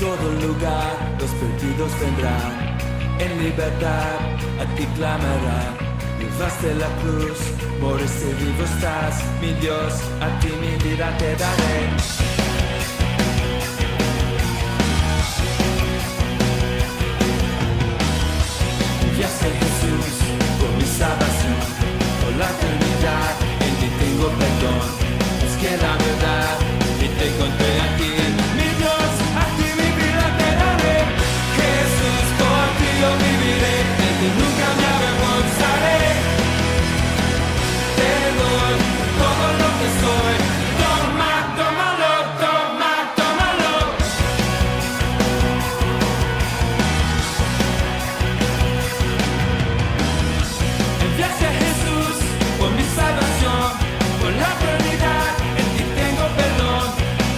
todo lugar los perdidos vendrán, en libertad a ti clamarán. Llevaste la cruz, moriste vivo estás, mi Dios, a ti mi vida te daré. Enviaste a Jesús por mi salvación, por la eternidad, en ti tengo perdón. Es que la verdad, y te encontré aquí, mi Dios, a ti mi vida te daré. Jesús, por ti yo viviré, en ti nunca me avergonzaré. Te doy todo lo que soy, toma, tómalo, toma, tómalo. Enviaste a Jesús por mi salvación, por la eternidad, en ti tengo perdón.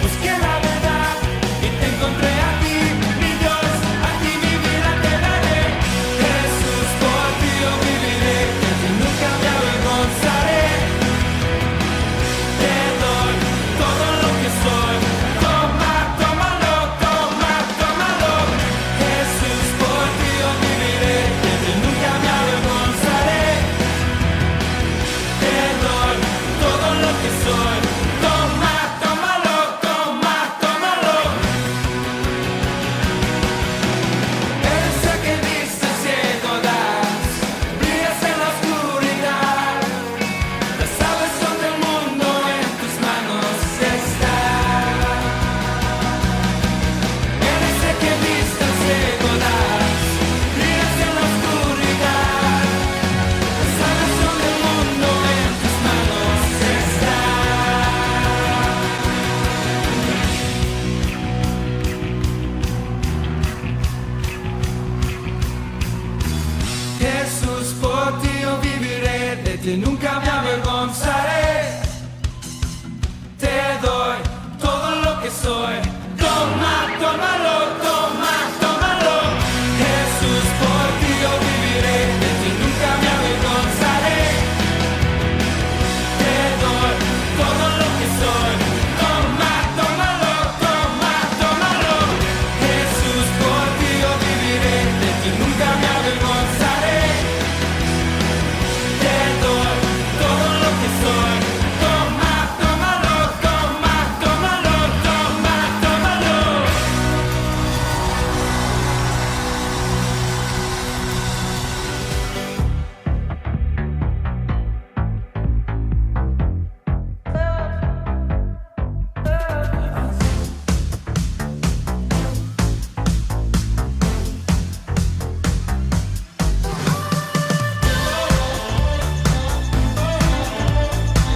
Busqué la verdad y te encontré a ti, mi Dios, a ti mi vida te daré. Jesús, por ti yo viviré, de ti nunca me avergonzaré. Te doy todo lo que soy, toma, tómalo, toma, tómalo. Jesús, por ti yo viviré, de ti nunca me avergonzaré. Te doy todo lo que soy, toma, tómalo, toma, tómalo. Eres el que viste ciego das, brillas en la oscuridad. La salvación del mundo en tus manos está. Eres el que viste ciego das, brillas en la oscuridad. La salvación del mundo en tus manos está. Jesús, por ti yo viviré, de ti nunca me avergonzaré. Te doy todo lo que soy, toma, tómalo, toma, tómalo. Jesús, por ti yo viviré, de ti nunca me avergonzaré. Te doy todo lo que soy, toma, tómalo, toma, tómalo. Jesús, por ti yo viviré, de ti nunca me avergonzaré. Te doy todo lo que soy, toma, tómalo, toma, tómalo, toma, tómalo.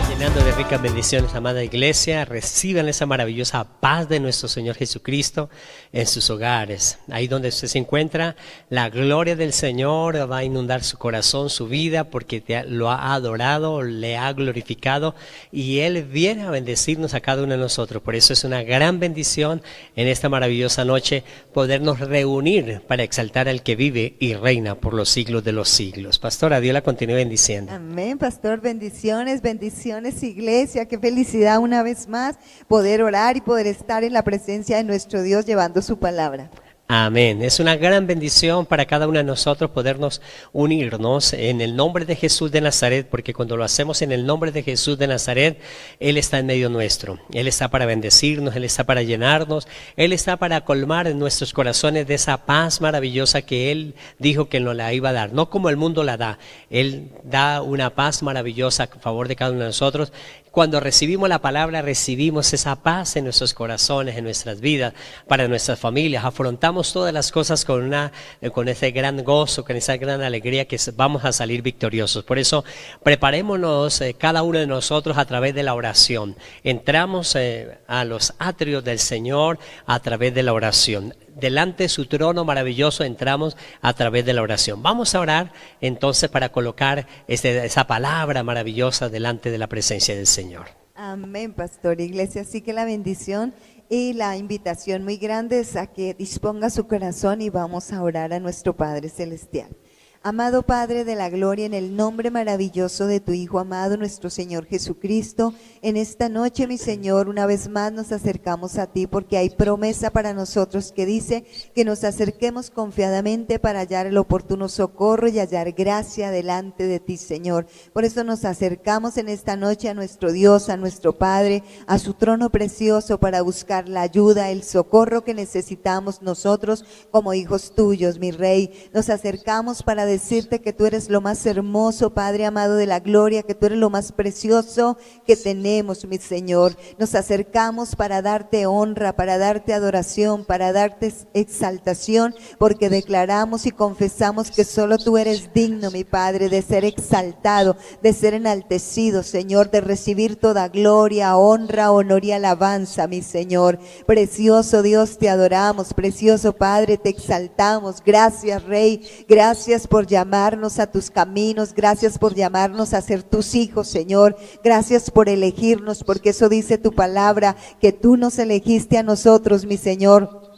Llenando de ricas bendiciones, amada iglesia, reciban esa maravillosa paz de nuestro Señor Jesucristo en sus hogares. Ahí donde usted se encuentra, la gloria del Señor va a inundar su corazón, su vida, porque lo ha adorado, le ha glorificado y Él viene a bendecirnos a cada uno de nosotros. Por eso es una gran bendición en esta maravillosa noche podernos reunir para exaltar al que vive y reina por los siglos de los siglos. Pastora, Dios la continúe bendiciendo. Amén, pastor, bendiciones, bendiciones, iglesia, qué felicidad una vez más poder orar y poder estar en la presencia de nuestro Dios llevando su palabra. Amén. Es una gran bendición para cada uno de nosotros podernos unirnos en el nombre de Jesús de Nazaret, porque cuando lo hacemos en el nombre de Jesús de Nazaret, Él está en medio nuestro. Él está para bendecirnos, Él está para llenarnos, Él está para colmar en nuestros corazones de esa paz maravillosa que Él dijo que nos la iba a dar. No como el mundo la da. Él da una paz maravillosa a favor de cada uno de nosotros. Cuando recibimos la palabra, recibimos esa paz en nuestros corazones, en nuestras vidas, para nuestras familias. Afrontamos todas las cosas con ese gran gozo, con esa gran alegría que vamos a salir victoriosos. Por eso, preparémonos cada uno de nosotros a través de la oración. Entramos a los atrios del Señor a través de la oración. Delante de su trono maravilloso entramos a través de la oración. Vamos a orar entonces para colocar esa palabra maravillosa delante de la presencia del Señor. Amén, pastor, iglesia, así que la bendición y la invitación muy grande es a que disponga su corazón y vamos a orar a nuestro Padre Celestial. Amado Padre de la gloria, en el nombre maravilloso de tu Hijo amado, nuestro Señor Jesucristo, en esta noche, mi Señor, una vez más nos acercamos a ti porque hay promesa para nosotros que dice que nos acerquemos confiadamente para hallar el oportuno socorro y hallar gracia delante de ti, Señor. Por eso nos acercamos en esta noche a nuestro Dios, a nuestro Padre, a su trono precioso para buscar la ayuda, el socorro que necesitamos nosotros como hijos tuyos, mi Rey. Nos acercamos para decirte que tú eres lo más hermoso, Padre amado de la gloria, que tú eres lo más precioso que tenemos, mi Señor. Nos acercamos para darte honra, para darte adoración, para darte exaltación, porque declaramos y confesamos que solo tú eres digno, mi Padre, de ser exaltado, de ser enaltecido, Señor, de recibir toda gloria, honra, honor y alabanza, mi Señor. Precioso Dios, te adoramos, precioso Padre, te exaltamos. Gracias, Rey, gracias por llamarnos a tus caminos, gracias por llamarnos a ser tus hijos, Señor, gracias por elegirnos, porque eso dice tu palabra, que tú nos elegiste a nosotros, mi Señor.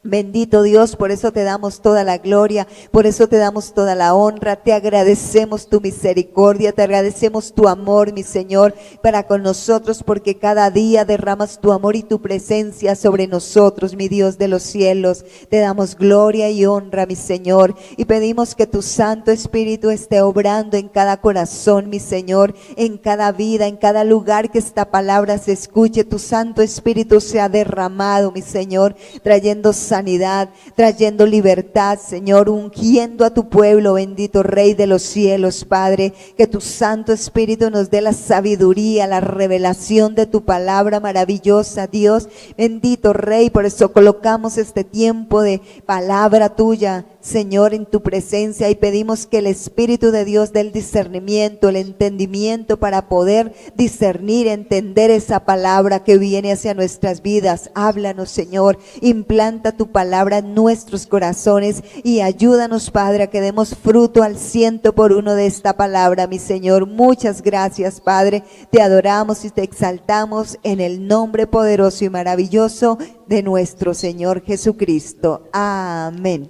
Bendito Dios, por eso te damos toda la gloria, por eso te damos toda la honra, te agradecemos tu misericordia, te agradecemos tu amor, mi Señor, para con nosotros, porque cada día derramas tu amor y tu presencia sobre nosotros, mi Dios de los cielos. Te damos gloria y honra, mi Señor, y pedimos que tu Santo Espíritu esté obrando en cada corazón, mi Señor, en cada vida, en cada lugar que esta palabra se escuche. Tu Santo Espíritu sea derramado, mi Señor, trayendo sanidad, trayendo libertad, Señor, ungiendo a tu pueblo, bendito Rey de los cielos, Padre, que tu Santo Espíritu nos dé la sabiduría, la revelación de tu palabra maravillosa, Dios, bendito Rey. Por eso colocamos este tiempo de palabra tuya, Señor, en tu presencia, y pedimos que el Espíritu de Dios dé el discernimiento, el entendimiento para poder discernir, entender esa palabra que viene hacia nuestras vidas. Háblanos, Señor, implanta tu palabra en nuestros corazones y ayúdanos, Padre, a que demos fruto al 100% de esta palabra, mi Señor. Muchas gracias, Padre, te adoramos y te exaltamos en el nombre poderoso y maravilloso de nuestro Señor Jesucristo. Amén.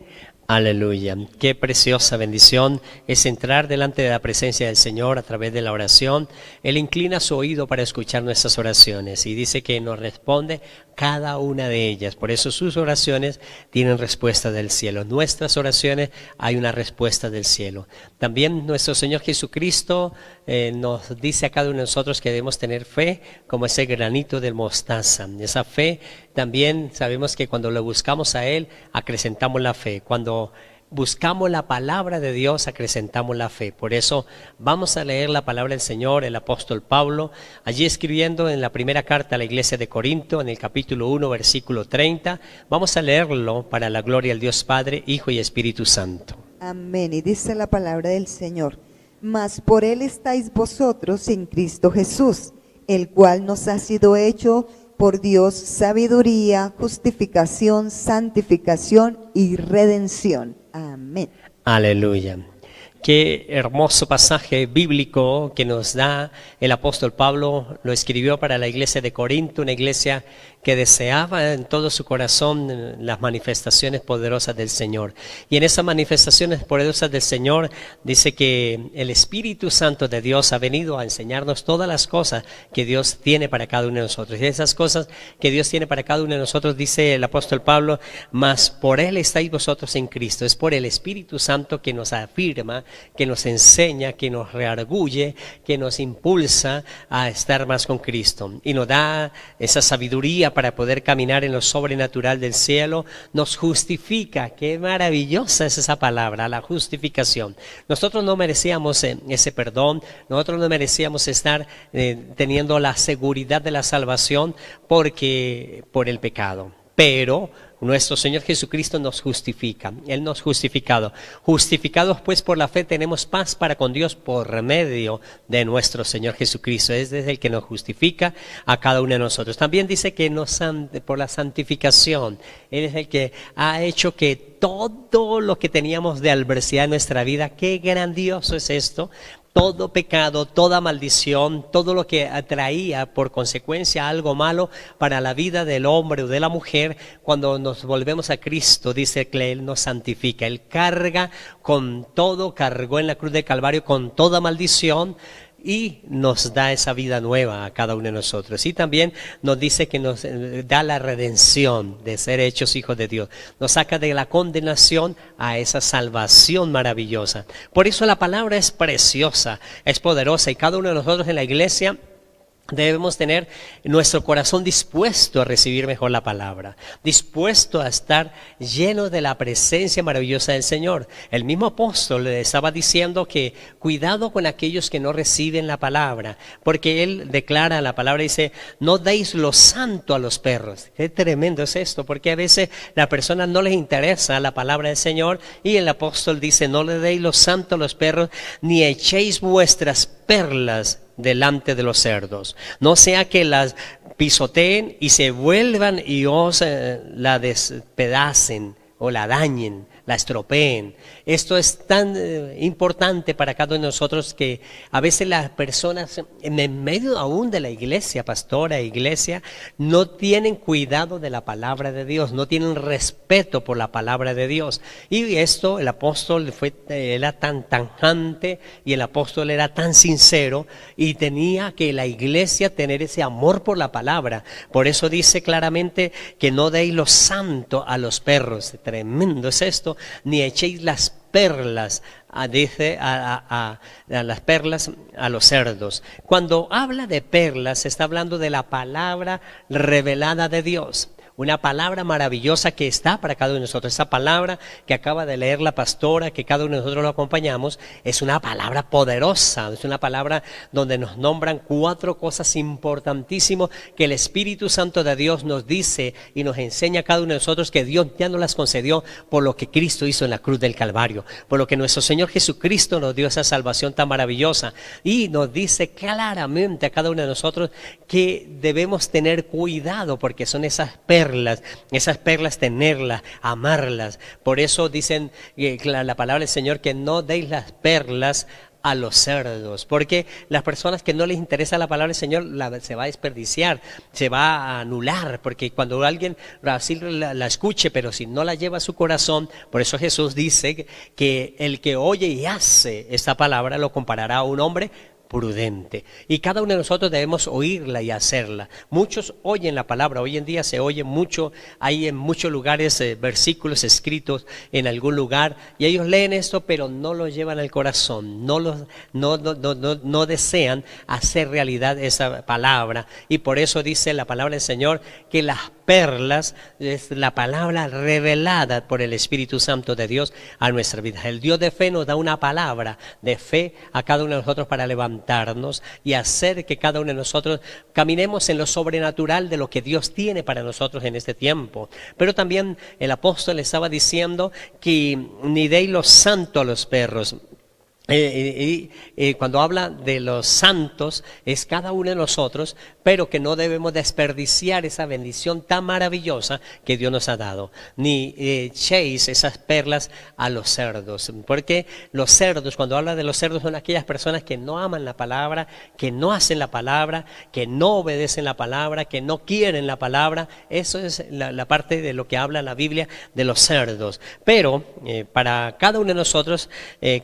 Aleluya, qué preciosa bendición es entrar delante de la presencia del Señor a través de la oración. Él inclina su oído para escuchar nuestras oraciones y dice que nos responde cada una de ellas. Por eso sus oraciones tienen respuesta del cielo. Nuestras oraciones hay una respuesta del cielo. También nuestro Señor Jesucristo nos dice a cada uno de nosotros que debemos tener fe como ese granito de mostaza. Esa fe también sabemos que cuando lo buscamos a Él, acrecentamos la fe. Cuando buscamos la palabra de Dios, acrecentamos la fe. Por eso vamos a leer la palabra del Señor, el apóstol Pablo, allí escribiendo en la primera carta a la iglesia de Corinto, en el capítulo 1, versículo 30. Vamos a leerlo para la gloria del Dios Padre, Hijo y Espíritu Santo. Amén. Y dice la palabra del Señor: mas por Él estáis vosotros en Cristo Jesús, el cual nos ha sido hecho por Dios sabiduría, justificación, santificación y redención. Amén. Aleluya. Qué hermoso pasaje bíblico que nos da el apóstol Pablo. Lo escribió para la iglesia de Corinto, una iglesia que deseaba en todo su corazón las manifestaciones poderosas del Señor. Y en esas manifestaciones poderosas del Señor dice que el Espíritu Santo de Dios ha venido a enseñarnos todas las cosas que Dios tiene para cada uno de nosotros. Y esas cosas que Dios tiene para cada uno de nosotros, dice el apóstol Pablo, mas por Él estáis vosotros en Cristo. Es por el Espíritu Santo que nos afirma, que nos enseña, que nos reargulle, que nos impulsa a estar más con Cristo. Y nos da esa sabiduría para poder caminar en lo sobrenatural del cielo. Nos justifica. Qué maravillosa es esa palabra, la justificación. Nosotros no merecíamos ese perdón. Nosotros no merecíamos estar teniendo la seguridad de la salvación por el pecado. Pero nuestro Señor Jesucristo nos justifica. Él nos ha justificado. Justificados pues por la fe tenemos paz para con Dios por medio de nuestro Señor Jesucristo. Es desde el que nos justifica a cada uno de nosotros. También dice que por la santificación. Él es el que ha hecho que todo lo que teníamos de adversidad en nuestra vida, qué grandioso es esto, todo pecado, toda maldición, todo lo que atraía por consecuencia algo malo para la vida del hombre o de la mujer, cuando nos volvemos a Cristo, dice que Él nos santifica. Él carga con todo, cargó en la cruz del Calvario con toda maldición y nos da esa vida nueva a cada uno de nosotros. Y también nos dice que nos da la redención de ser hechos hijos de Dios. Nos saca de la condenación a esa salvación maravillosa. Por eso la palabra es preciosa, es poderosa, y cada uno de nosotros en la iglesia debemos tener nuestro corazón dispuesto a recibir mejor la palabra, dispuesto a estar lleno de la presencia maravillosa del Señor. El mismo apóstol le estaba diciendo que cuidado con aquellos que no reciben la palabra, porque él declara la palabra, dice, no deis lo santo a los perros. Qué tremendo es esto, porque a veces la persona no les interesa la palabra del Señor, y el apóstol dice, no le deis lo santo a los perros, ni echéis vuestras perlas delante de los cerdos, no sea que las pisoteen y se vuelvan y os la despedacen o la dañen, la estropeen. Esto es tan importante para cada uno de nosotros, que a veces las personas en medio aún de la iglesia, pastora, iglesia, no tienen cuidado de la palabra de Dios, no tienen respeto por la palabra de Dios. Y esto el apóstol era tan tajante, y el apóstol era tan sincero, y tenía que la iglesia tener ese amor por la palabra. Por eso dice claramente que no deis lo santo a los perros. Tremendo es esto, ni echéis las perlas, dice a las perlas a los cerdos. Cuando habla de perlas, está hablando de la palabra revelada de Dios. Una palabra maravillosa que está para cada uno de nosotros. Esa palabra que acaba de leer la pastora, que cada uno de nosotros lo acompañamos, es una palabra poderosa. Es una palabra donde nos nombran 4 cosas importantísimas que el Espíritu Santo de Dios nos dice y nos enseña a cada uno de nosotros, que Dios ya nos las concedió por lo que Cristo hizo en la cruz del Calvario, por lo que nuestro Señor Jesucristo nos dio esa salvación tan maravillosa, y nos dice claramente a cada uno de nosotros que debemos tener cuidado, porque son esas perlas tenerlas, amarlas. Por eso dicen la palabra del Señor, que no deis las perlas a los cerdos, porque las personas que no les interesa la palabra del Señor se va a desperdiciar, se va a anular, porque cuando alguien así la escuche, pero si no la lleva a su corazón, por eso Jesús dice que el que oye y hace esta palabra lo comparará a un hombre prudente. Y cada uno de nosotros debemos oírla y hacerla. Muchos oyen la palabra, hoy en día se oye mucho, hay en muchos lugares versículos escritos en algún lugar, y ellos leen esto, pero no lo llevan al corazón, no desean hacer realidad esa palabra. Y por eso dice la palabra del Señor que las perlas es la palabra revelada por el Espíritu Santo de Dios a nuestra vida. El Dios de fe nos da una palabra de fe a cada uno de nosotros para levantarnos y hacer que cada uno de nosotros caminemos en lo sobrenatural de lo que Dios tiene para nosotros en este tiempo. Pero también el apóstol estaba diciendo que ni deis lo santo a los perros. Cuando habla de los santos, es cada uno de nosotros, pero que no debemos desperdiciar esa bendición tan maravillosa que Dios nos ha dado. Ni echéis esas perlas a los cerdos, porque los cerdos, cuando habla de los cerdos, son aquellas personas que no aman la palabra, que no hacen la palabra, que no obedecen la palabra, que no quieren la palabra. Eso es la parte de lo que habla la Biblia de los cerdos. Pero para cada uno de nosotros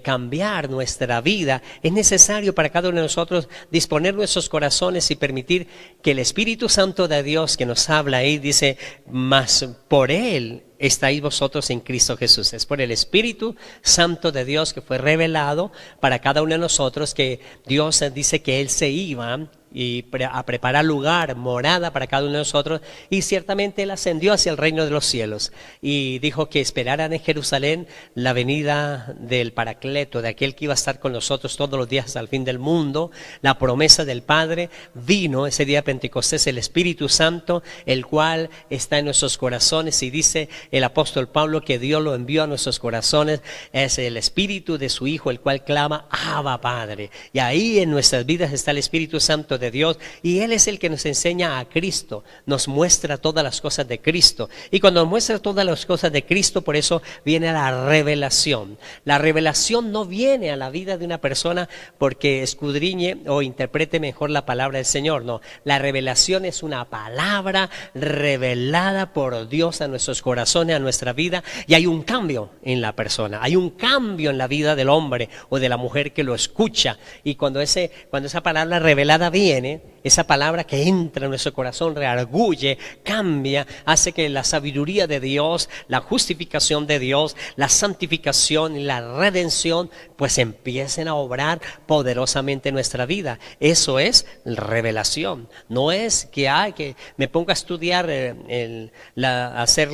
cambiar nuestra vida, es necesario para cada uno de nosotros disponer nuestros corazones y permitir que el Espíritu Santo de Dios, que nos habla ahí, dice, mas por Él estáis vosotros en Cristo Jesús. Es por el Espíritu Santo de Dios que fue revelado para cada uno de nosotros, que Dios dice que Él se iba y a preparar lugar, morada para cada uno de nosotros, y ciertamente Él ascendió hacia el reino de los cielos y dijo que esperaran en Jerusalén la venida del Paracleto, de aquel que iba a estar con nosotros todos los días hasta el fin del mundo. La promesa del Padre vino ese día de Pentecostés, el Espíritu Santo, el cual está en nuestros corazones, y dice el apóstol Pablo que Dios lo envió a nuestros corazones, es el Espíritu de su Hijo, el cual clama, Abba Padre. Y ahí en nuestras vidas está el Espíritu Santo Hijo de Dios, y Él es el que nos enseña a Cristo, nos muestra todas las cosas de Cristo. Y cuando nos muestra todas las cosas de Cristo, por eso viene la revelación. La revelación no viene a la vida de una persona porque escudriñe o interprete mejor la palabra del Señor, no. La revelación es una palabra revelada por Dios a nuestros corazones, a nuestra vida, y hay un cambio en la persona, hay un cambio en la vida del hombre o de la mujer que lo escucha. Y cuando esa palabra revelada viene, esa palabra que entra en nuestro corazón, reargulle, cambia, hace que la sabiduría de Dios, la justificación de Dios, la santificación y la redención, pues empiecen a obrar poderosamente en nuestra vida. Eso es revelación. No es que me ponga a estudiar, hacer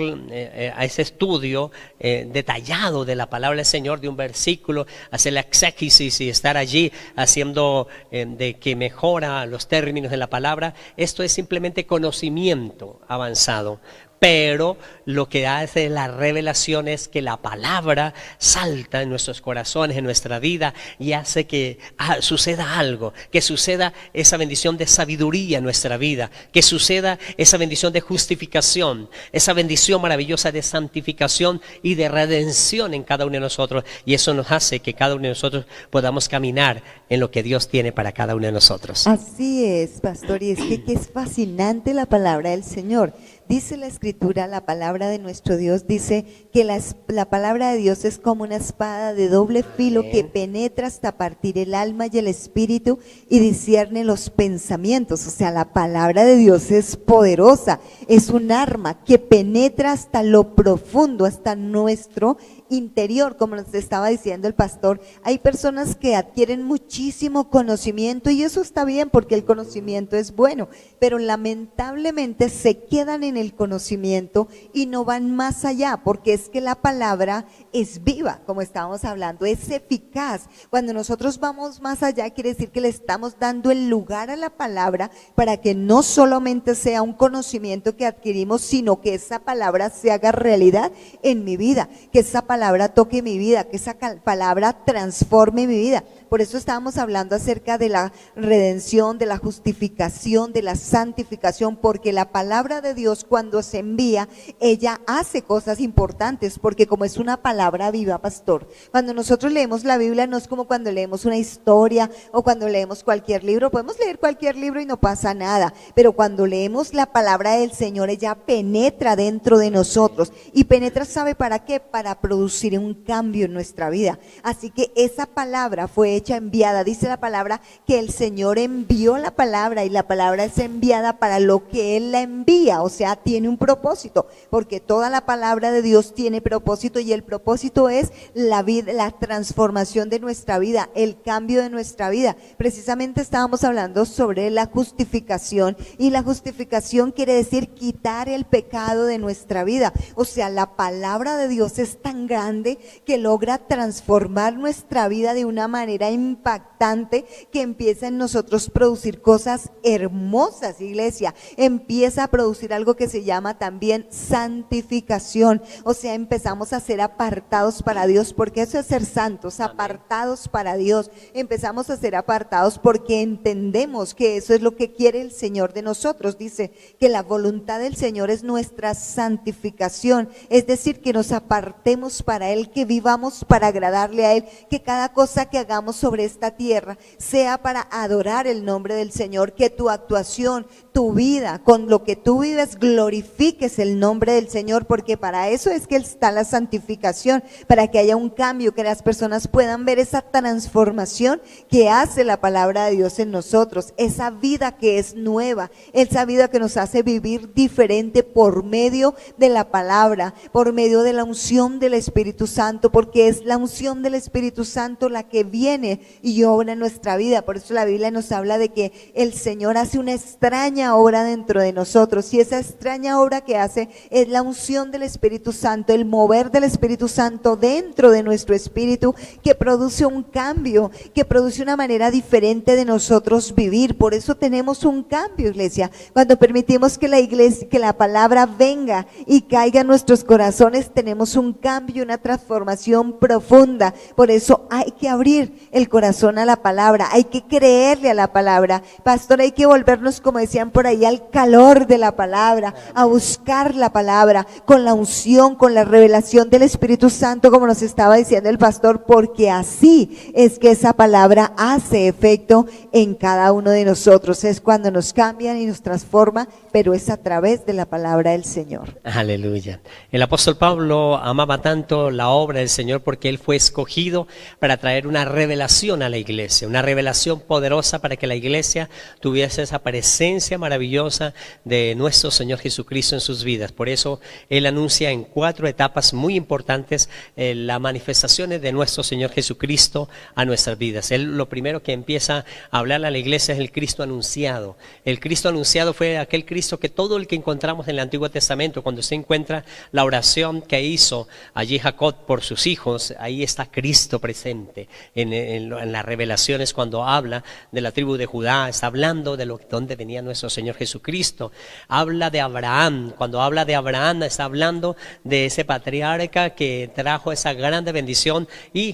ese estudio detallado de la palabra del Señor, de un versículo, hacer la exégesis y estar allí haciendo de que mejora los términos de la palabra. Esto es simplemente conocimiento avanzado. Pero lo que hace la revelación es que la palabra salta en nuestros corazones, en nuestra vida, y hace que suceda algo, que suceda esa bendición de sabiduría en nuestra vida, que suceda esa bendición de justificación, esa bendición maravillosa de santificación y de redención en cada uno de nosotros. Y eso nos hace que cada uno de nosotros podamos caminar en lo que Dios tiene para cada uno de nosotros. Así es, pastor, y es que es fascinante la palabra del Señor. Dice la Escritura, la palabra de nuestro Dios, dice que la palabra de Dios es como una espada de doble filo que penetra hasta partir el alma y el espíritu y discierne los pensamientos. O sea, la palabra de Dios es poderosa, es un arma que penetra hasta lo profundo, hasta nuestro interior. Como nos estaba diciendo el pastor, hay personas que adquieren muchísimo conocimiento y eso está bien porque el conocimiento es bueno, pero lamentablemente se quedan en el conocimiento y no van más allá, porque es que la palabra es viva, como estábamos hablando, es eficaz. Cuando nosotros vamos más allá, quiere decir que le estamos dando el lugar a la palabra para que no solamente sea un conocimiento que adquirimos, sino que esa palabra se haga realidad en mi vida, que esa palabra toque mi vida, que esa palabra transforme mi vida. Por eso estábamos hablando acerca de la redención, de la justificación, de la santificación, porque la palabra de Dios cuando se envía, ella hace cosas importantes, porque como es una palabra viva, pastor, cuando nosotros leemos la Biblia no es como cuando leemos una historia o cuando leemos cualquier libro. Podemos leer cualquier libro y no pasa nada, pero cuando leemos la palabra del Señor, ella penetra dentro de nosotros y penetra, ¿sabe para qué? Para producir un cambio en nuestra vida. Así que esa palabra fue hecha enviada. Dice la palabra que el Señor envió la palabra y la palabra es enviada para lo que Él la envía, o sea, tiene un propósito, porque toda la palabra de Dios tiene propósito y el propósito es la vida, la transformación de nuestra vida, el cambio de nuestra vida. Precisamente estábamos hablando sobre la justificación y la justificación quiere decir quitar el pecado de nuestra vida. O sea, la palabra de Dios es tan grande que logra transformar nuestra vida de una manera impactante que empieza en nosotros producir cosas hermosas, iglesia. Empieza a producir algo que se llama también santificación. O sea, empezamos a ser apartados para Dios, porque eso es ser santos, apartados para Dios. Empezamos a ser apartados porque entendemos que eso es lo que quiere el Señor de nosotros. Dice que la voluntad del Señor es nuestra santificación, es decir, que nos apartemos para Él, que vivamos para agradarle a Él, que cada cosa que hagamos sobre esta tierra sea para adorar el nombre del Señor, que tu actuación, tu vida, con lo que tú vives, glorifiques el nombre del Señor, porque para eso es que está la santificación, para que haya un cambio, que las personas puedan ver esa transformación que hace la palabra de Dios en nosotros, esa vida que es nueva, esa vida que nos hace vivir diferente por medio de la palabra, por medio de la unción del Espíritu Santo, porque es la unción del Espíritu Santo la que viene y obra en nuestra vida. Por eso la Biblia nos habla de que el Señor hace una extraña extraña obra dentro de nosotros, y esa extraña obra que hace es la unción del Espíritu Santo, el mover del Espíritu Santo dentro de nuestro espíritu, que produce un cambio, que produce una manera diferente de nosotros vivir. Por eso tenemos un cambio, iglesia, cuando permitimos que la iglesia, que la palabra venga y caiga en nuestros corazones, tenemos un cambio, una transformación profunda. Por eso hay que abrir el corazón a la palabra, hay que creerle a la palabra. Pastor, hay que volvernos, como decían por ahí, al calor de la palabra, a buscar la palabra con la unción, con la revelación del Espíritu Santo, como nos estaba diciendo el pastor, porque así es que esa palabra hace efecto en cada uno de nosotros. Es cuando nos cambian y nos transforma, pero es a través de la palabra del Señor. Aleluya. El apóstol Pablo amaba tanto la obra del Señor porque él fue escogido para traer una revelación a la iglesia, una revelación poderosa para que la iglesia tuviese esa presencia maravillosa de nuestro Señor Jesucristo en sus vidas. Por eso él anuncia en 4 etapas muy importantes las manifestaciones de nuestro Señor Jesucristo a nuestras vidas. Él lo primero que empieza a hablar a la iglesia es el Cristo anunciado. El Cristo anunciado fue aquel Cristo que todo el que encontramos en el Antiguo Testamento, cuando se encuentra la oración que hizo allí Jacob por sus hijos, ahí está Cristo presente en las revelaciones. Cuando habla de la tribu de Judá, está hablando de donde venía nuestro Señor Jesucristo. Habla de Abraham, cuando habla de Abraham está hablando de ese patriarca que trajo esa grande bendición y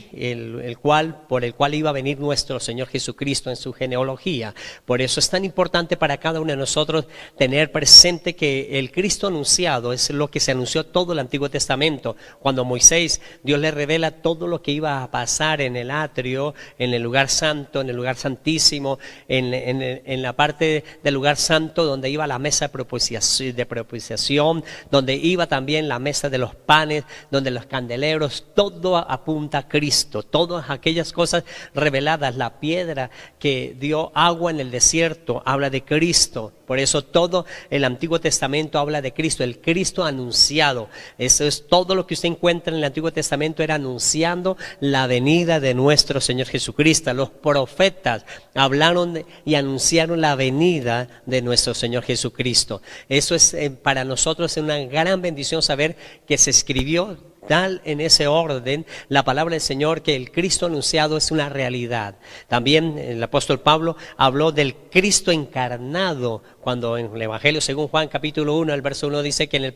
por el cual iba a venir nuestro Señor Jesucristo en su genealogía. Por eso es tan importante para cada uno de nosotros tener presente que el Cristo anunciado es lo que se anunció todo el Antiguo Testamento. Cuando Moisés, Dios le revela todo lo que iba a pasar en el atrio, en el lugar santo, en el lugar santísimo, en la parte del lugar santo donde iba la mesa de propiciación, donde iba también la mesa de los panes, donde los candeleros, todo apunta a Cristo, todas aquellas cosas reveladas. La piedra que dio agua en el desierto habla de Cristo. Por eso todo el Antiguo Testamento habla de Cristo, el Cristo anunciado. Eso es todo lo que usted encuentra en el Antiguo Testamento, era anunciando la venida de nuestro Señor Jesucristo. Los profetas hablaron y anunciaron la venida de nuestro Señor Jesucristo. Eso es para nosotros una gran bendición saber que se escribió tal en ese orden la palabra del Señor, que el Cristo anunciado es una realidad. También el apóstol Pablo habló del Cristo encarnado, cuando en el Evangelio según Juan capítulo 1, el verso 1 dice que en el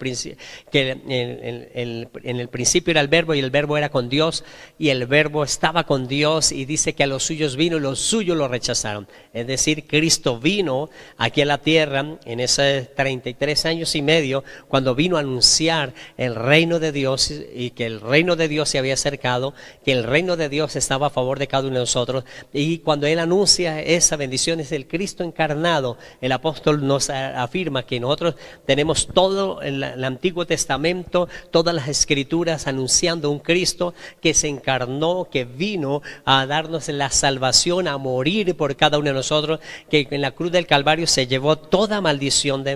principio era el verbo y el verbo era con Dios y el verbo estaba con Dios, y dice que a los suyos vino y los suyos lo rechazaron. Es decir, Cristo vino aquí a la tierra en esos 33 años y medio cuando vino a anunciar el reino de Dios, y que el reino de Dios se había acercado, que el reino de Dios estaba a favor de cada uno de nosotros. Y cuando Él anuncia esa bendición, es el Cristo encarnado. El apóstol nos afirma que nosotros tenemos todo el Antiguo Testamento, todas las escrituras anunciando un Cristo que se encarnó, que vino a darnos la salvación, a morir por cada uno de nosotros, que en la cruz del Calvario se llevó toda maldición de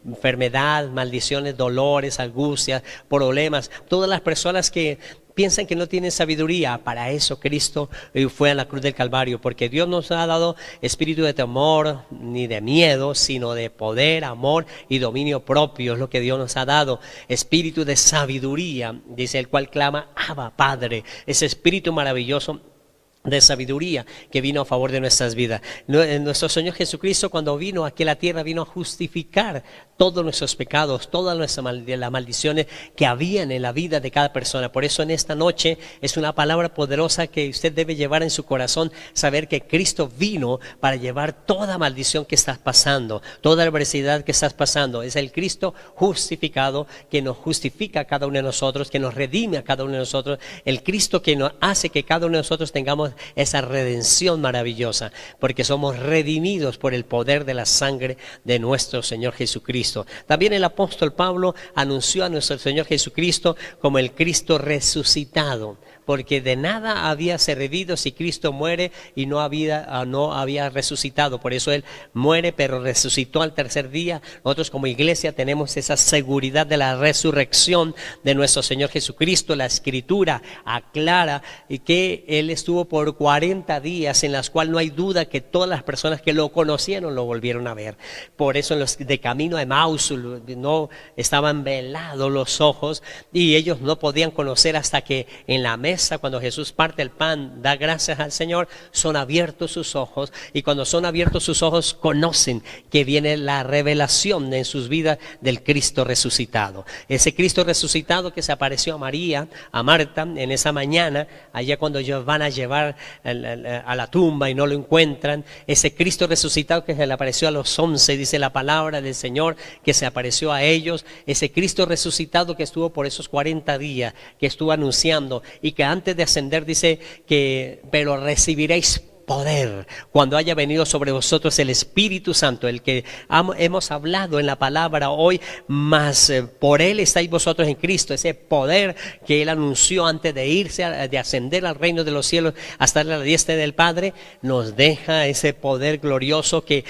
enfermedad, maldiciones, dolores, angustias, problemas. Todas las personas que piensan que no tienen sabiduría, para eso Cristo fue a la cruz del Calvario, porque Dios nos ha dado espíritu de temor ni de miedo, sino de poder, amor y dominio propio. Es lo que Dios nos ha dado. Espíritu de sabiduría, dice, el cual clama Abba, Padre. Ese espíritu maravilloso de sabiduría que vino a favor de nuestras vidas. Nuestro Señor Jesucristo, cuando vino aquí a la tierra, vino a justificar todos nuestros pecados, todas las maldiciones que habían en la vida de cada persona. Por eso en esta noche es una palabra poderosa que usted debe llevar en su corazón, saber que Cristo vino para llevar toda maldición que estás pasando, toda adversidad que estás pasando. Es el Cristo justificado que nos justifica a cada uno de nosotros, que nos redime a cada uno de nosotros, el Cristo que nos hace que cada uno de nosotros tengamos esa redención maravillosa, porque somos redimidos por el poder de la sangre de nuestro Señor Jesucristo. También el apóstol Pablo anunció a nuestro Señor Jesucristo como el Cristo resucitado. porque de nada había servido si Cristo muere y no había resucitado. Por eso Él muere, pero resucitó al tercer día. Nosotros como iglesia tenemos esa seguridad de la resurrección de nuestro Señor Jesucristo. La Escritura aclara que Él estuvo por 40 días, en las cuales no hay duda que todas las personas que lo conocieron lo volvieron a ver. Por eso en los de camino a Emaús no estaban velados los ojos y ellos no podían conocer hasta que en la mesa, cuando Jesús parte el pan, da gracias al Señor, son abiertos sus ojos, y cuando son abiertos sus ojos conocen que viene la revelación en sus vidas del Cristo resucitado. Ese Cristo resucitado que se apareció a María, a Marta en esa mañana, allá cuando ellos van a llevar a la tumba y no lo encuentran, ese Cristo resucitado que se le apareció a los 11, dice la palabra del Señor, que se apareció a ellos, ese Cristo resucitado que estuvo por esos 40 días, que estuvo anunciando, y que antes de ascender dice que, pero recibiréis poder cuando haya venido sobre vosotros el Espíritu Santo, el que hemos hablado en la palabra hoy, más por Él estáis vosotros en Cristo. Ese poder que Él anunció antes de irse, de ascender al reino de los cielos hasta la diestra del Padre, nos deja ese poder glorioso que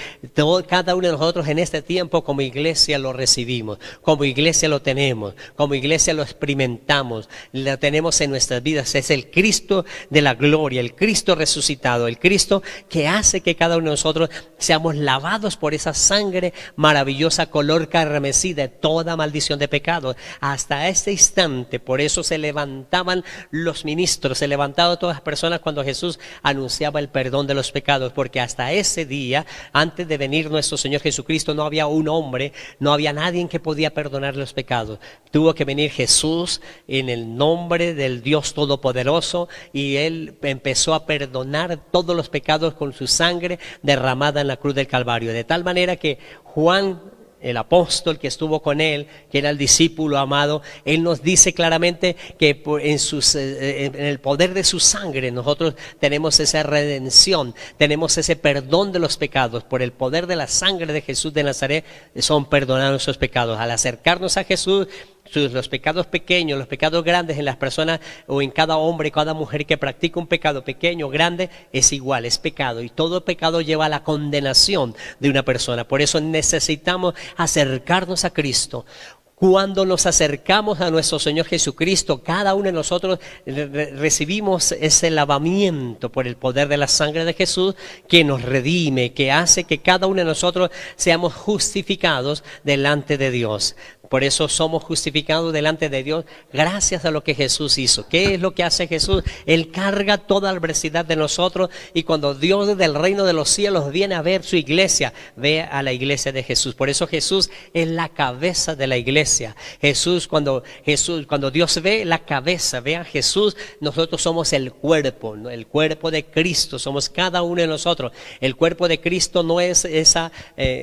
cada uno de nosotros en este tiempo como iglesia lo recibimos, como iglesia lo tenemos, como iglesia lo experimentamos, lo tenemos en nuestras vidas. Es el Cristo de la gloria, el Cristo resucitado, el Cristo que hace que cada uno de nosotros seamos lavados por esa sangre maravillosa color carmesí de toda maldición de pecado. Hasta este instante, por eso se levantaban los ministros, se levantaban todas las personas cuando Jesús anunciaba el perdón de los pecados, porque hasta ese día, antes de venir nuestro Señor Jesucristo, no había un hombre, no había nadie que podía perdonar los pecados. Tuvo que venir Jesús en el nombre del Dios Todopoderoso, y Él empezó a perdonar todos los pecados con su sangre derramada en la cruz del Calvario, de tal manera que Juan, el apóstol que estuvo con Él, que era el discípulo amado, Él nos dice claramente que en el poder de su sangre nosotros tenemos esa redención, tenemos ese perdón de los pecados. Por el poder de la sangre de Jesús de Nazaret son perdonados nuestros pecados. Al acercarnos a Jesús, los pecados pequeños, los pecados grandes en las personas o en cada hombre, cada mujer que practica un pecado pequeño o grande, es igual, es pecado, y todo pecado lleva a la condenación de una persona. Por eso necesitamos acercarnos a Cristo. Cuando nos acercamos a nuestro Señor Jesucristo, cada uno de nosotros recibimos ese lavamiento por el poder de la sangre de Jesús, que nos redime, que hace que cada uno de nosotros seamos justificados delante de Dios. Por eso somos justificados delante de Dios gracias a lo que Jesús hizo. ¿Qué es lo que hace Jesús? Él carga toda adversidad de nosotros, y cuando Dios del reino de los cielos viene a ver su iglesia, ve a la iglesia de Jesús. Por eso Jesús es la cabeza de la iglesia. Cuando Dios ve la cabeza, ve a Jesús, nosotros somos el cuerpo, ¿no? El cuerpo de Cristo, somos cada uno de nosotros. El cuerpo de Cristo no es ese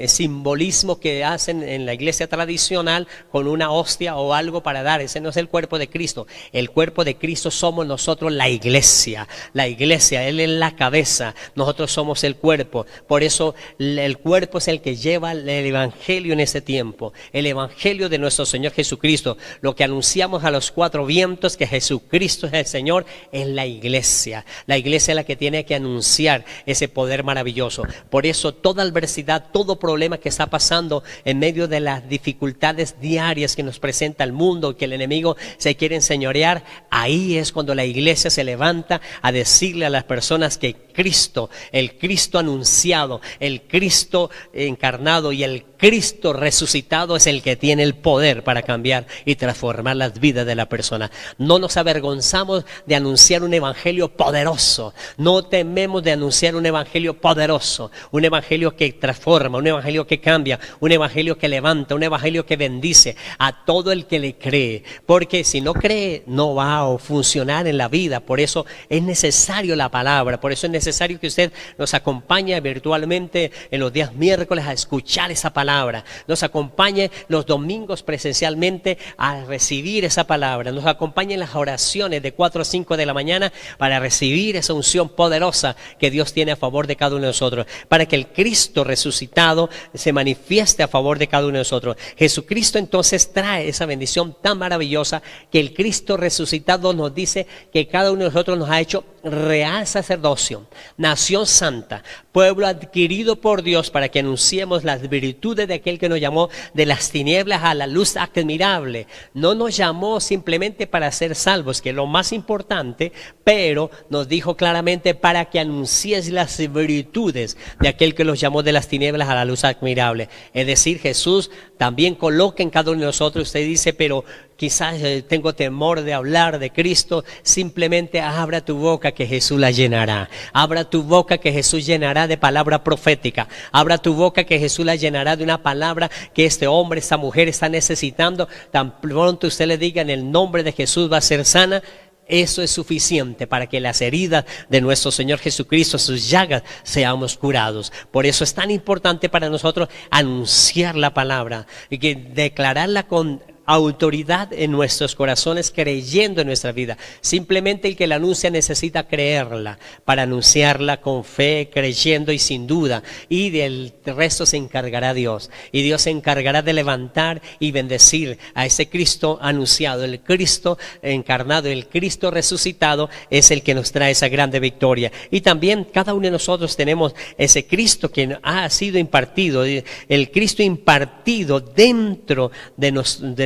simbolismo que hacen en la iglesia tradicional, con una hostia o algo para dar. Ese no es el cuerpo de Cristo. El cuerpo de Cristo somos nosotros, la iglesia. La iglesia, Él es la cabeza, nosotros somos el cuerpo. Por eso el cuerpo es el que lleva el evangelio en ese tiempo, el evangelio de nuestro Señor Jesucristo. Lo que anunciamos a los cuatro vientos, que Jesucristo es el Señor, es la iglesia. La iglesia es la que tiene que anunciar ese poder maravilloso. Por eso toda adversidad, todo problema que está pasando en medio de las dificultades diarias que nos presenta el mundo, que el enemigo se quiere enseñorear, ahí es cuando la iglesia se levanta a decirle a las personas que Cristo, el Cristo anunciado, el Cristo encarnado y el Cristo resucitado es el que tiene el poder para cambiar y transformar las vidas de la persona. No nos avergonzamos de anunciar un evangelio poderoso, no tememos de anunciar un evangelio poderoso, un evangelio que transforma, un evangelio que cambia, un evangelio que levanta, un evangelio que bendice a todo el que le cree, porque si no cree no va a funcionar en la vida. Por eso es necesario la palabra, por eso es necesario que usted nos acompañe virtualmente en los días miércoles a escuchar esa palabra, nos acompañe los domingos presencialmente a recibir esa palabra, nos acompañe en las oraciones de 4 a 5 de la mañana para recibir esa unción poderosa que Dios tiene a favor de cada uno de nosotros, para que el Cristo resucitado se manifieste a favor de cada uno de nosotros. Jesucristo entonces trae esa bendición tan maravillosa que el Cristo resucitado nos dice que cada uno de nosotros nos ha hecho real sacerdocio, nación santa, pueblo adquirido por Dios para que anunciemos las virtudes de aquel que nos llamó de las tinieblas a la luz admirable. No nos llamó simplemente para ser salvos, que es lo más importante, pero nos dijo claramente para que anuncies las virtudes de aquel que los llamó de las tinieblas a la luz admirable. Es decir, Jesús también coloca en cada uno de nosotros. Usted dice, pero quizás tengo temor de hablar de Cristo. Simplemente abra tu boca que Jesús la llenará. Abra tu boca que Jesús llenará de palabra profética. Abra tu boca que Jesús la llenará de una palabra que este hombre, esta mujer está necesitando. Tan pronto usted le diga en el nombre de Jesús va a ser sana. Eso es suficiente para que las heridas de nuestro Señor Jesucristo, sus llagas, seamos curados. Por eso es tan importante para nosotros anunciar la palabra y que declararla con autoridad en nuestros corazones, creyendo en nuestra vida. Simplemente el que la anuncia necesita creerla para anunciarla con fe, creyendo y sin duda. Y del resto se encargará Dios. Y Dios se encargará de levantar y bendecir a ese Cristo anunciado. El Cristo encarnado, el Cristo resucitado es el que nos trae esa grande victoria. Y también cada uno de nosotros tenemos ese Cristo que ha sido impartido, el Cristo impartido dentro de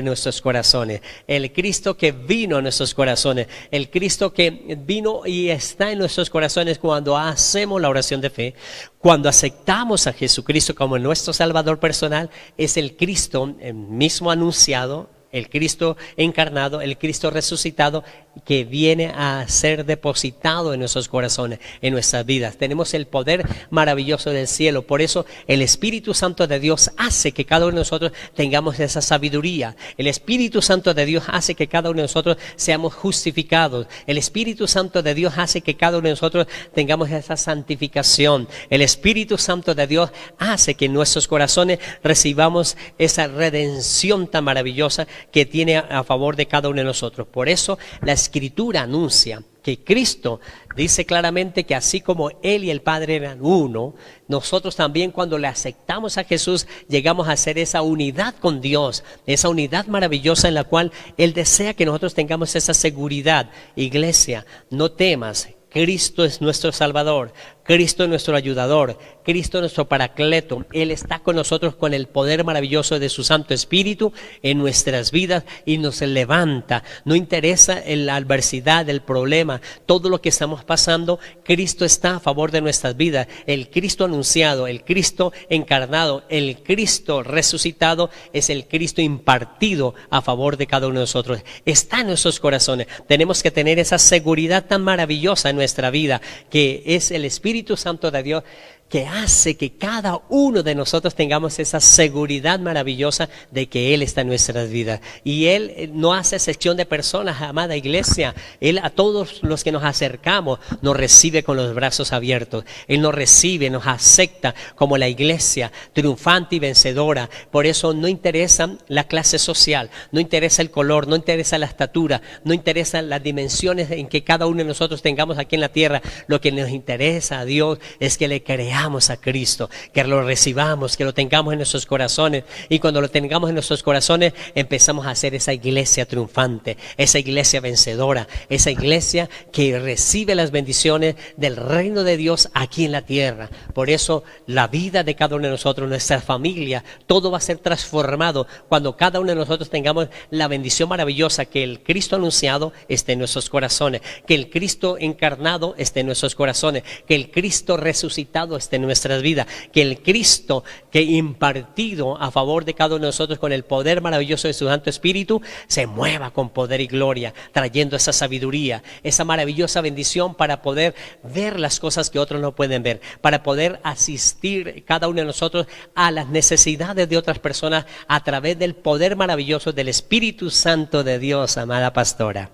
nuestros corazones, el Cristo que vino a nuestros corazones, el Cristo que vino y está en nuestros corazones cuando hacemos la oración de fe, cuando aceptamos a Jesucristo como nuestro Salvador personal. Es el Cristo mismo anunciado, el Cristo encarnado, el Cristo resucitado, que viene a ser depositado en nuestros corazones, en nuestras vidas. Tenemos el poder maravilloso del cielo. Por eso el Espíritu Santo de Dios hace que cada uno de nosotros tengamos esa sabiduría. El Espíritu Santo de Dios hace que cada uno de nosotros seamos justificados. El Espíritu Santo de Dios hace que cada uno de nosotros tengamos esa santificación. El Espíritu Santo de Dios hace que en nuestros corazones recibamos esa redención tan maravillosa que tiene a favor de cada uno de nosotros. Por eso la Escritura anuncia que Cristo dice claramente que así como Él y el Padre eran uno, nosotros también cuando le aceptamos a Jesús llegamos a hacer esa unidad con Dios, esa unidad maravillosa en la cual Él desea que nosotros tengamos esa seguridad. Iglesia, no temas. Cristo es nuestro Salvador, Cristo es nuestro ayudador, Cristo es nuestro paracleto. Él está con nosotros con el poder maravilloso de su Santo Espíritu en nuestras vidas y nos levanta. No interesa la adversidad, el problema, todo lo que estamos pasando, Cristo está a favor de nuestras vidas. El Cristo anunciado, el Cristo encarnado, el Cristo resucitado es el Cristo impartido a favor de cada uno de nosotros. Está en nuestros corazones. Tenemos que tener esa seguridad tan maravillosa en nuestra vida, que es el Espíritu Santo de Dios, que hace que cada uno de nosotros tengamos esa seguridad maravillosa de que Él está en nuestras vidas. Y Él no hace excepción de personas, amada iglesia. Él a todos los que nos acercamos nos recibe con los brazos abiertos. Él nos recibe, nos acepta como la iglesia triunfante y vencedora. Por eso no interesa la clase social, no interesa el color, no interesa la estatura, no interesa las dimensiones en que cada uno de nosotros tengamos aquí en la tierra. Lo que nos interesa a Dios es que le creamos a Cristo, que lo recibamos, que lo tengamos en nuestros corazones, y cuando lo tengamos en nuestros corazones empezamos a hacer esa iglesia triunfante, esa iglesia vencedora, esa iglesia que recibe las bendiciones del reino de Dios aquí en la tierra. Por eso la vida de cada uno de nosotros, nuestra familia, todo va a ser transformado cuando cada uno de nosotros tengamos la bendición maravillosa que el Cristo anunciado esté en nuestros corazones, que el Cristo encarnado esté en nuestros corazones, que el Cristo resucitado esté en nuestras vidas, que el Cristo que impartido a favor de cada uno de nosotros con el poder maravilloso de su Santo Espíritu se mueva con poder y gloria, trayendo esa sabiduría, esa maravillosa bendición para poder ver las cosas que otros no pueden ver, para poder asistir cada uno de nosotros a las necesidades de otras personas a través del poder maravilloso del Espíritu Santo de Dios, amada pastora.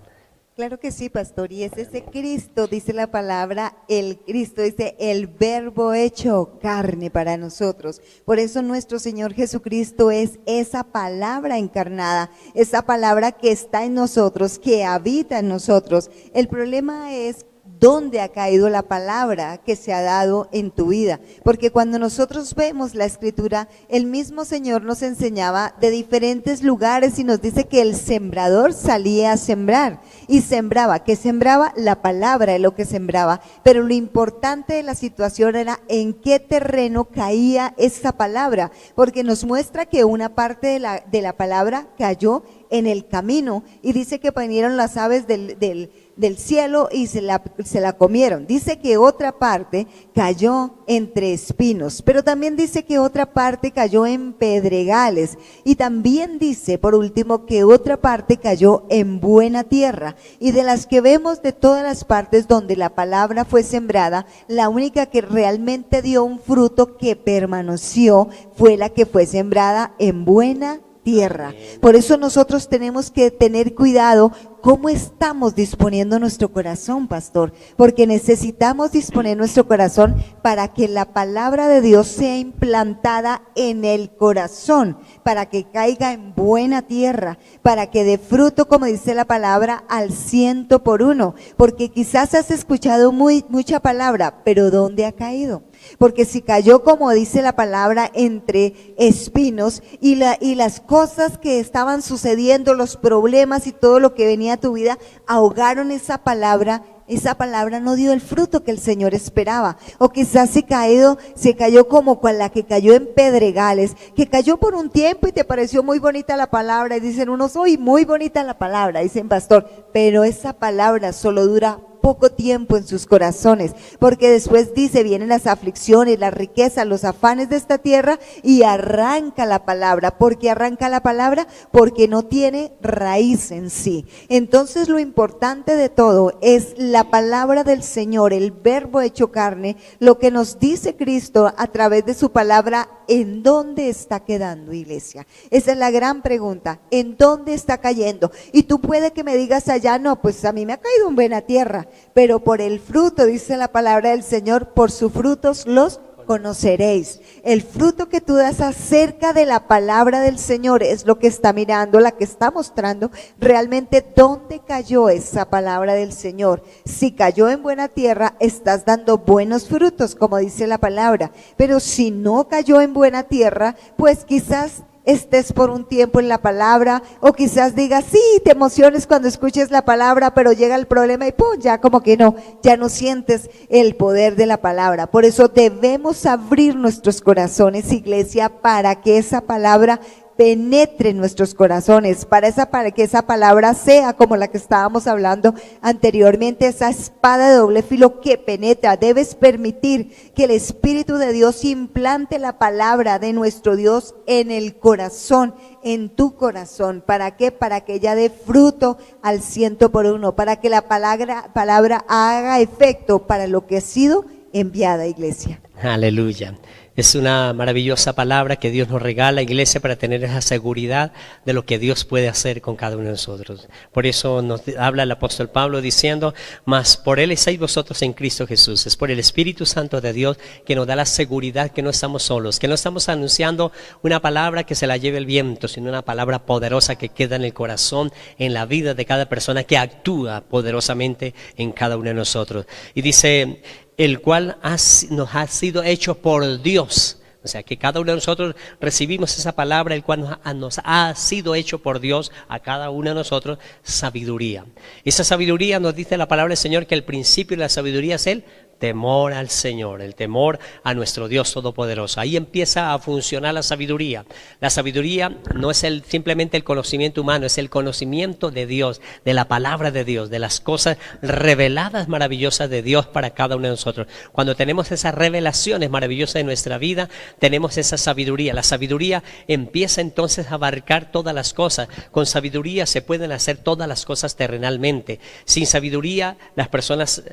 Claro que sí, pastor, y es ese Cristo, dice la palabra, el Cristo, dice el verbo hecho carne para nosotros. Por eso nuestro Señor Jesucristo es esa palabra encarnada, esa palabra que está en nosotros, que habita en nosotros. El problema es dónde ha caído la palabra que se ha dado en tu vida. Porque cuando nosotros vemos la escritura, el mismo Señor nos enseñaba de diferentes lugares y nos dice que el sembrador salía a sembrar y sembraba. ¿Qué sembraba? La palabra es lo que sembraba. Pero lo importante de la situación era en qué terreno caía esa palabra, porque nos muestra que una parte de la palabra cayó en el camino y dice que vinieron las aves del cielo y se la comieron. Dice que otra parte cayó entre espinos, pero también dice que otra parte cayó en pedregales y también dice por último que otra parte cayó en buena tierra. Y de las que vemos de todas las partes donde la palabra fue sembrada, la única que realmente dio un fruto que permaneció fue la que fue sembrada en buena tierra. Por eso nosotros tenemos que tener cuidado cómo estamos disponiendo nuestro corazón, pastor, porque necesitamos disponer nuestro corazón para que la palabra de Dios sea implantada en el corazón, para que caiga en buena tierra, para que dé fruto, como dice la palabra, al 100%, porque quizás has escuchado mucha palabra, pero ¿dónde ha caído? Porque si cayó, como dice la palabra, entre espinos y las cosas que estaban sucediendo, los problemas y todo lo que venía a tu vida, ahogaron esa palabra no dio el fruto que el Señor esperaba. O quizás se cayó como con la que cayó en pedregales, que cayó por un tiempo y te pareció muy bonita la palabra, y dicen unos, uy, muy bonita la palabra, dicen pastor, pero esa palabra solo dura poco tiempo en sus corazones, porque después dice, vienen las aflicciones, las riquezas, los afanes de esta tierra y arranca la palabra. ¿Por qué arranca la palabra? Porque no tiene raíz en sí. Entonces lo importante de todo es la palabra del Señor, el verbo hecho carne, lo que nos dice Cristo a través de su palabra. ¿En dónde está quedando, iglesia? Esa es la gran pregunta. ¿En dónde está cayendo? Y tú puede que me digas allá, no, pues a mí me ha caído en buena tierra, pero por el fruto, dice la palabra del Señor, por sus frutos los conoceréis. El fruto que tú das acerca de la palabra del Señor es lo que está mirando, la que está mostrando realmente dónde cayó esa palabra del Señor. Si cayó en buena tierra, estás dando buenos frutos, como dice la palabra, pero si no cayó en buena tierra, pues quizás estés por un tiempo en la palabra, o quizás digas, sí, te emociones cuando escuches la palabra, pero llega el problema y ¡pum!, ya como que no, ya no sientes el poder de la palabra. Por eso debemos abrir nuestros corazones, iglesia, para que esa palabra penetre en nuestros corazones, para que esa palabra sea como la que estábamos hablando anteriormente, esa espada de doble filo que penetra. Debes permitir que el Espíritu de Dios implante la palabra de nuestro Dios en el corazón, en tu corazón. ¿Para qué? Para que ella dé fruto al 100%, para que la palabra haga efecto para lo que ha sido enviada, iglesia. Aleluya. Es una maravillosa palabra que Dios nos regala, iglesia, para tener esa seguridad de lo que Dios puede hacer con cada uno de nosotros. Por eso nos habla el apóstol Pablo diciendo, mas por Él estáis vosotros en Cristo Jesús. Es por el Espíritu Santo de Dios que nos da la seguridad que no estamos solos, que no estamos anunciando una palabra que se la lleve el viento, sino una palabra poderosa que queda en el corazón, en la vida de cada persona, que actúa poderosamente en cada uno de nosotros. Y dice, el cual nos ha sido hecho por Dios. O sea, que cada uno de nosotros recibimos esa palabra, el cual nos ha sido hecho por Dios, a cada uno de nosotros, sabiduría. Esa sabiduría nos dice la palabra del Señor que el principio de la sabiduría es el temor al Señor, el temor a nuestro Dios Todopoderoso. Ahí empieza a funcionar la sabiduría. La sabiduría no es simplemente el conocimiento humano, es el conocimiento de Dios, de la palabra de Dios, de las cosas reveladas maravillosas de Dios para cada uno de nosotros. Cuando tenemos esas revelaciones maravillosas de nuestra vida, tenemos esa sabiduría. La sabiduría empieza entonces a abarcar todas las cosas. Con sabiduría se pueden hacer todas las cosas terrenalmente. Sin sabiduría, las personas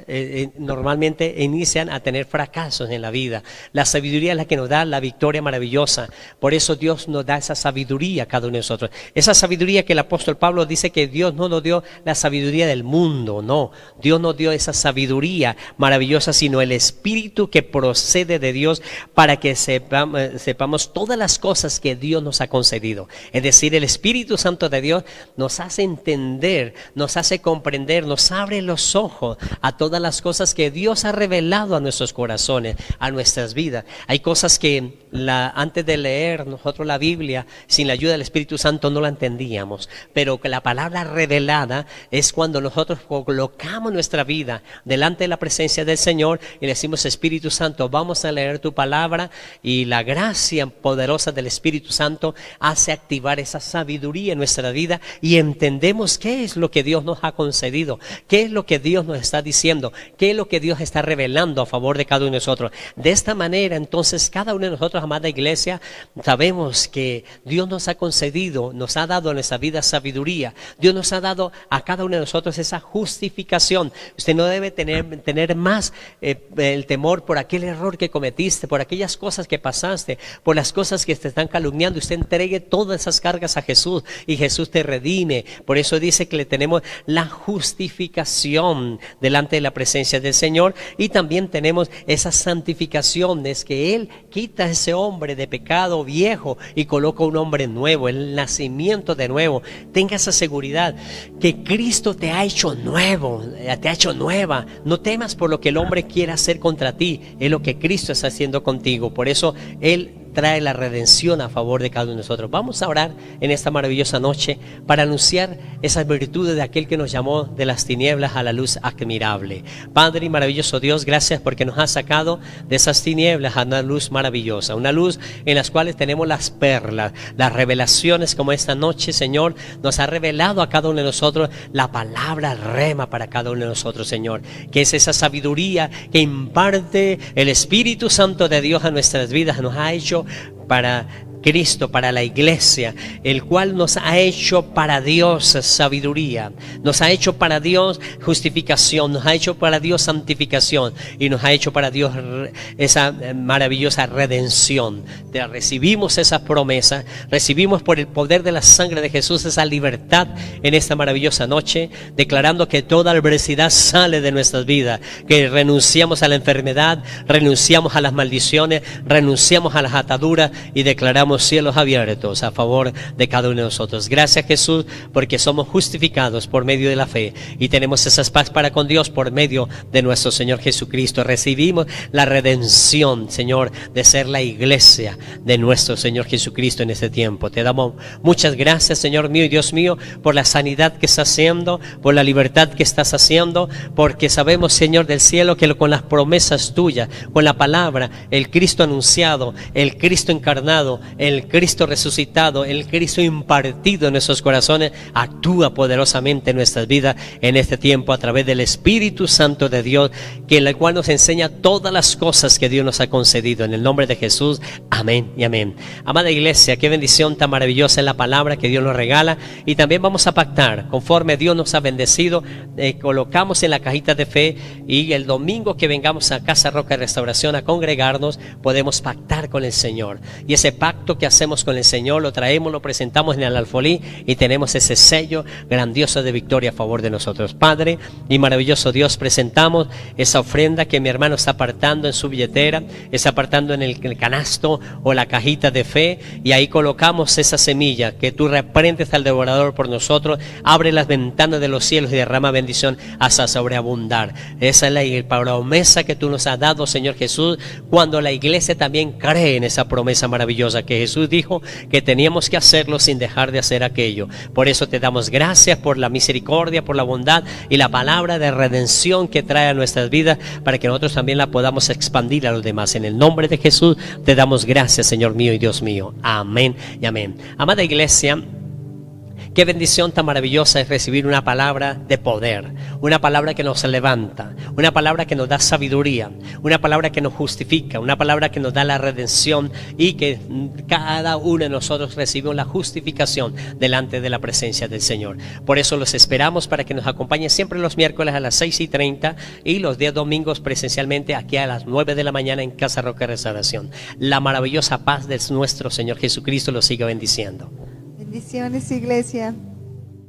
normalmente inician a tener fracasos en la vida. La sabiduría es la que nos da la victoria maravillosa. Por eso Dios nos da esa sabiduría a cada uno de nosotros. Esa sabiduría que el apóstol Pablo dice que Dios no nos dio la sabiduría del mundo, no. Dios nos dio esa sabiduría maravillosa, sino el Espíritu que procede de Dios para que sepamos todas las cosas que Dios nos ha concedido. Es decir, el Espíritu Santo de Dios nos hace entender, nos hace comprender, nos abre los ojos a todas las cosas que Dios ha revelado a nuestros corazones, a nuestras vidas. Hay cosas que antes de leer nosotros la Biblia, sin la ayuda del Espíritu Santo no la entendíamos, pero que la palabra revelada es cuando nosotros colocamos nuestra vida delante de la presencia del Señor y le decimos: Espíritu Santo, vamos a leer tu palabra, y la gracia poderosa del Espíritu Santo hace activar esa sabiduría en nuestra vida y entendemos qué es lo que Dios nos ha concedido, qué es lo que Dios nos está diciendo, qué es lo que Dios está revelando a favor de cada uno de nosotros. De esta manera, entonces, cada uno de nosotros, amada iglesia, sabemos que Dios nos ha concedido, nos ha dado en nuestra vida sabiduría. Dios nos ha dado a cada uno de nosotros esa justificación. Usted no debe tener más el temor por aquel error que cometiste, por aquellas cosas que pasaste, por las cosas que te están calumniando. Usted entregue todas esas cargas a Jesús y Jesús te redime. Por eso dice que le tenemos la justificación delante de la presencia del Señor, y también tenemos esas santificaciones que Él quita a ese hombre de pecado viejo y coloca un hombre nuevo, el nacimiento de nuevo. Tenga esa seguridad que Cristo te ha hecho nuevo, te ha hecho nueva. No temas por lo que el hombre quiera hacer contra ti, es lo que Cristo está haciendo contigo. Por eso Él trae la redención a favor de cada uno de nosotros. Vamos a orar en esta maravillosa noche para anunciar esas virtudes de aquel que nos llamó de las tinieblas a la luz admirable. Padre y maravilloso Dios, gracias porque nos has sacado de esas tinieblas a una luz maravillosa, una luz en las cuales tenemos las perlas, las revelaciones, como esta noche, Señor, nos ha revelado a cada uno de nosotros la palabra rema para cada uno de nosotros, Señor, que es esa sabiduría que imparte el Espíritu Santo de Dios a nuestras vidas. Nos ha hecho para Cristo, para la iglesia, el cual nos ha hecho para Dios sabiduría, nos ha hecho para Dios justificación, nos ha hecho para Dios santificación y nos ha hecho para Dios esa maravillosa redención. Recibimos esa promesa, recibimos por el poder de la sangre de Jesús esa libertad en esta maravillosa noche, declarando que toda adversidad sale de nuestras vidas, que renunciamos a la enfermedad, renunciamos a las maldiciones, renunciamos a las ataduras y declaramos cielos abiertos a favor de cada uno de nosotros. Gracias, Jesús, porque somos justificados por medio de la fe y tenemos esa paz para con Dios por medio de nuestro Señor Jesucristo. Recibimos la redención, Señor, de ser la iglesia de nuestro Señor Jesucristo en este tiempo. Te damos muchas gracias, Señor mío y Dios mío, por la sanidad que estás haciendo, por la libertad que estás haciendo, porque sabemos, Señor del cielo, que con las promesas tuyas, con la palabra, el Cristo anunciado, el Cristo encarnado, el Cristo resucitado, el Cristo impartido en nuestros corazones, actúa poderosamente en nuestras vidas en este tiempo a través del Espíritu Santo de Dios, que en el cual nos enseña todas las cosas que Dios nos ha concedido. En el nombre de Jesús, amén y amén. Amada iglesia, qué bendición tan maravillosa es la palabra que Dios nos regala, y también vamos a pactar conforme Dios nos ha bendecido. Colocamos en la cajita de fe, y el domingo que vengamos a Casa Roca de Restauración a congregarnos, podemos pactar con el Señor, y ese pacto que hacemos con el Señor lo traemos, lo presentamos en el alfolí y tenemos ese sello grandioso de victoria a favor de nosotros. Padre y maravilloso Dios, presentamos esa ofrenda que mi hermano está apartando en su billetera, está apartando en el canasto o la cajita de fe, y ahí colocamos esa semilla que tú reprendes al devorador por nosotros. Abre las ventanas de los cielos y derrama bendición hasta sobreabundar. Esa es la promesa que tú nos has dado, Señor Jesús, cuando la iglesia también cree en esa promesa maravillosa que Jesús dijo que teníamos que hacerlo sin dejar de hacer aquello. Por eso te damos gracias por la misericordia, por la bondad y la palabra de redención que trae a nuestras vidas, para que nosotros también la podamos expandir a los demás. En el nombre de Jesús te damos gracias, Señor mío y Dios mío. Amén y amén. Amada iglesia, Qué bendición tan maravillosa es recibir una palabra de poder, una palabra que nos levanta, una palabra que nos da sabiduría, una palabra que nos justifica, una palabra que nos da la redención y que cada uno de nosotros recibimos la justificación delante de la presencia del Señor. Por eso los esperamos para que nos acompañen siempre los miércoles a las 6:30 y los días domingos presencialmente aquí a las 9 de la mañana en Casa Roca Restauración. La maravillosa paz de nuestro Señor Jesucristo los siga bendiciendo. Bendiciones, iglesia.